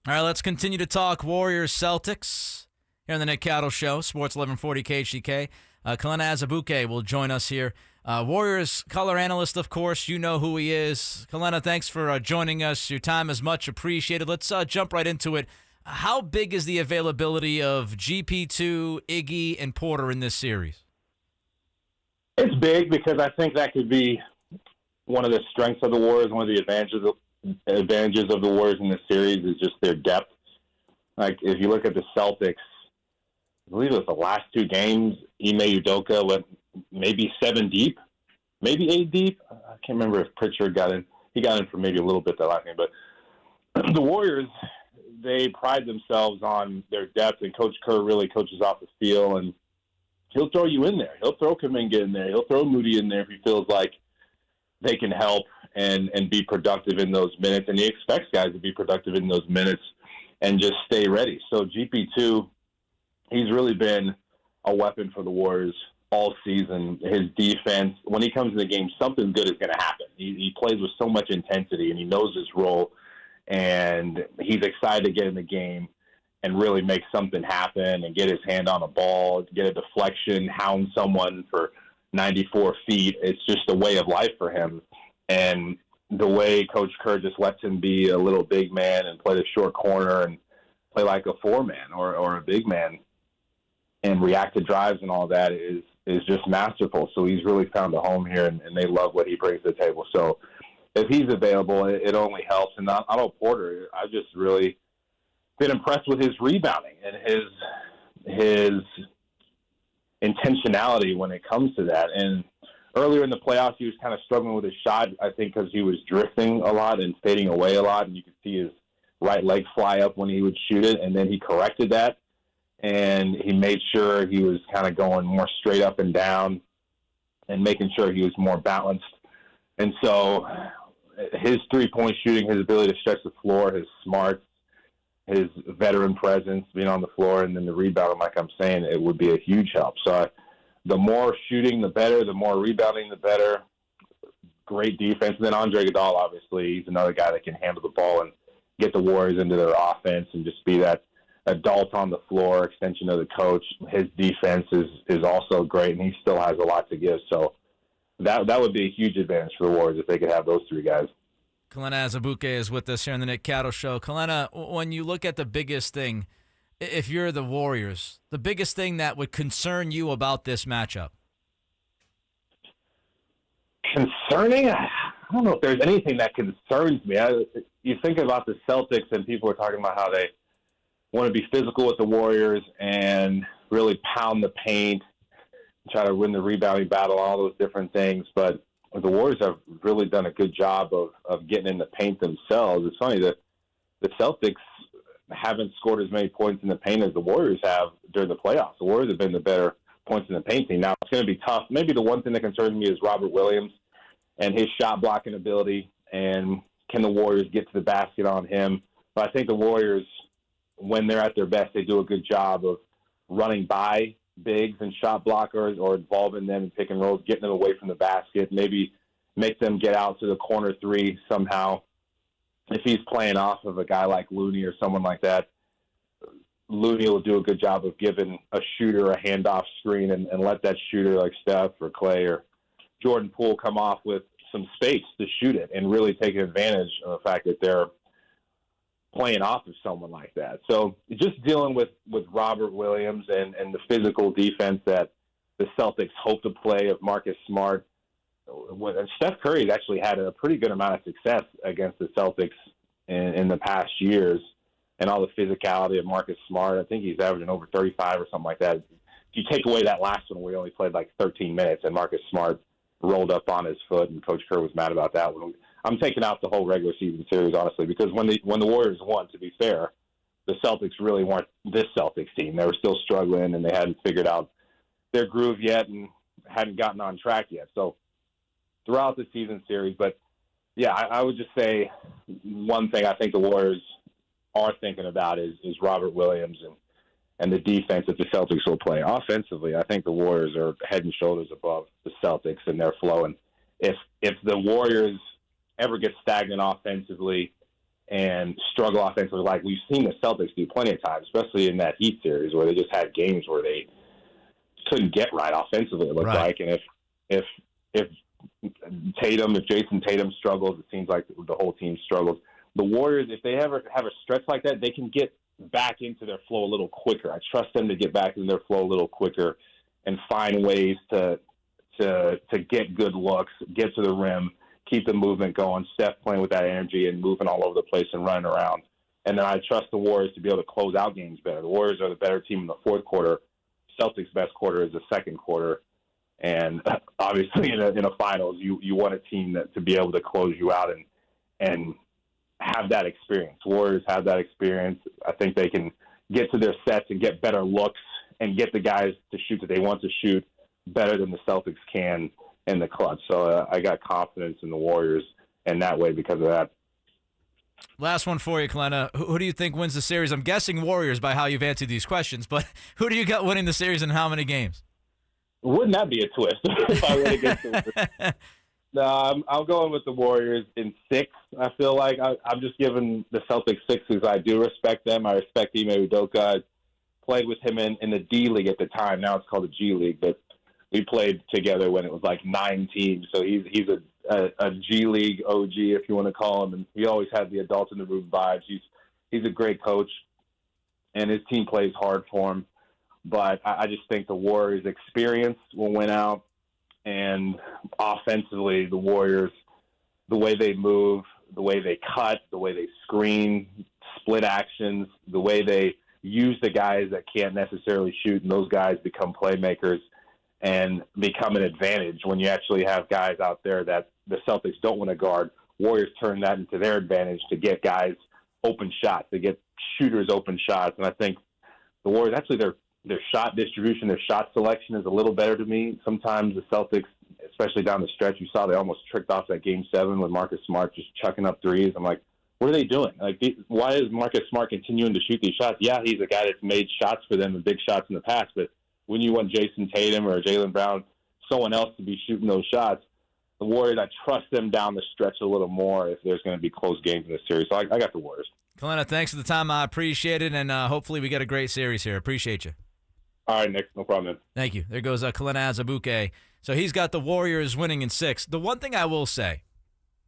All right, let's continue to talk Warriors Celtics here on the Nick Cattle Show, Sports 1140 KHTK. Kelenna Azubuike will join us here. Warriors color analyst, of course. You know who he is. Kelenna, thanks for joining us. Your time is much appreciated. Let's jump right into it. How big is the availability of GP2, Iggy, and Porter in this series? It's big because I think that could be one of the strengths of the Warriors, one of the advantages of the Warriors in this series is just their depth. Like, if you look at the Celtics, I believe it was the last two games, Ime Udoka went maybe 7 deep, maybe 8 deep. I can't remember if Pritchard got in. He got in for maybe a little bit that last game. But the Warriors, they pride themselves on their depth, and Coach Kerr really coaches off the feel, and he'll throw you in there. He'll throw Kuminga in there. He'll throw Moody in there if he feels like they can help and be productive in those minutes. And he expects guys to be productive in those minutes and just stay ready. So GP2, he's really been a weapon for the Warriors all season. His defense, when he comes in the game, something good is going to happen. He plays with so much intensity, and he knows his role, and he's excited to get in the game and really make something happen and get his hand on a ball, get a deflection, hound someone for 94 feet. It's just a way of life for him. And the way Coach Kerr just lets him be a little big man and play the short corner and play like a 4-man or a big man and react to drives and all that is just masterful. So he's really found a home here, and they love what he brings to the table. So if he's available, it only helps. And I know Porter, I've just really been impressed with his rebounding and his intentionality when it comes to that. And earlier in the playoffs, he was kind of struggling with his shot, I think, because he was drifting a lot and fading away a lot, and you could see his right leg fly up when he would shoot it, and then he corrected that, and he made sure he was kind of going more straight up and down and making sure he was more balanced. And so his three-point shooting, his ability to stretch the floor, his smarts, his veteran presence, being on the floor, and then the rebounding, like I'm saying, it would be a huge help. So the more shooting, the better. The more rebounding, the better. Great defense. And then Andre Iguodala, obviously, he's another guy that can handle the ball and get the Warriors into their offense and just be that adult on the floor, extension of the coach. His defense is also great, and he still has a lot to give. So that would be a huge advantage for the Warriors if they could have those three guys. Kelenna Azubuike is with us here on the Nick Cattle Show. Kelenna, when you look at the biggest thing, if you're the Warriors, the biggest thing that would concern you about this matchup? Concerning? I don't know if there's anything that concerns me. You think about the Celtics, and people are talking about how they want to be physical with the Warriors and really pound the paint, try to win the rebounding battle, all those different things. But the Warriors have really done a good job of getting in the paint themselves. It's funny that the Celtics haven't scored as many points in the paint as the Warriors have during the playoffs. The Warriors have been the better points in the paint team. Now, it's going to be tough. Maybe the one thing that concerns me is Robert Williams and his shot blocking ability, and can the Warriors get to the basket on him? But I think the Warriors, when they're at their best, they do a good job of running by bigs and shot blockers or involving them in pick and rolls, getting them away from the basket, maybe make them get out to the corner three somehow. If he's playing off of a guy like Looney or someone like that, Looney will do a good job of giving a shooter a handoff screen and let that shooter like Steph or Clay or Jordan Poole come off with some space to shoot it and really take advantage of the fact that they're playing off of someone like that. So just dealing with Robert Williams and the physical defense that the Celtics hope to play of Marcus Smart. And Steph Curry's actually had a pretty good amount of success against the Celtics in the past years, and all the physicality of Marcus Smart. I think he's averaging over 35 or something like that. If you take away that last one, we only played like 13 minutes, and Marcus Smart rolled up on his foot, and Coach Kerr was mad about that one. I'm taking out the whole regular season series, honestly, because when the Warriors won, to be fair, the Celtics really weren't this Celtics team. They were still struggling, and they hadn't figured out their groove yet and hadn't gotten on track yet. So throughout the season series, but yeah, I would just say one thing I think the Warriors are thinking about is Robert Williams and the defense that the Celtics will play. Offensively, I think the Warriors are head and shoulders above the Celtics in their flow. And if the Warriors ever get stagnant offensively and struggle offensively like we've seen the Celtics do plenty of times, especially in that Heat series where they just had games where they couldn't get right offensively, it looked like. And if Jason Tatum struggles, it seems like the whole team struggles. The Warriors, if they ever have a stretch like that, they can get back into their flow a little quicker. I trust them to get back into their flow a little quicker and find ways to get good looks, get to the rim, keep the movement going, Steph playing with that energy and moving all over the place and running around. And then I trust the Warriors to be able to close out games better. The Warriors are the better team in the fourth quarter. Celtics' best quarter is the second quarter. And obviously in a finals, you want a team to be able to close you out and have that experience. Warriors have that experience. I think they can get to their sets and get better looks and get the guys to shoot that they want to shoot better than the Celtics can in the clutch. So I got confidence in the Warriors in that way because of that. Last one for you, Kelenna. Who do you think wins the series? I'm guessing Warriors by how you've answered these questions, but who do you got winning the series and how many games? Wouldn't that be a twist if I went against the No, I'm going with the Warriors in 6. I feel like I'm just giving the Celtics 6 because I do respect them. I respect Ime Udoka. I played with him in the D League at the time. Now it's called the G League, but we played together when it was like 9 teams. So he's a G League OG, if you want to call him, and he always had the adults in the room vibes. He's a great coach, and his team plays hard for him. But I just think the Warriors' experience will win out. And offensively, the Warriors, the way they move, the way they cut, the way they screen, split actions, the way they use the guys that can't necessarily shoot, and those guys become playmakers and become an advantage when you actually have guys out there that the Celtics don't want to guard. Warriors turn that into their advantage to get guys open shots, to get shooters open shots. And I think the Warriors, actually their shot distribution, their shot selection is a little better to me. Sometimes the Celtics, especially down the stretch, you saw they almost tricked off that Game 7 with Marcus Smart just chucking up threes. I'm like, what are they doing? Like, why is Marcus Smart continuing to shoot these shots? Yeah, he's a guy that's made shots for them and big shots in the past, but when you want Jason Tatum or Jaylen Brown, someone else to be shooting those shots, the Warriors, I trust them down the stretch a little more if there's going to be close games in this series. So I got the Warriors. Kelenna, thanks for the time. I appreciate it, and hopefully we get a great series here. Appreciate you. All right, Nick. No problem, man. Thank you. There goes Kelenna Azubuike. So he's got the Warriors winning in 6. The one thing I will say,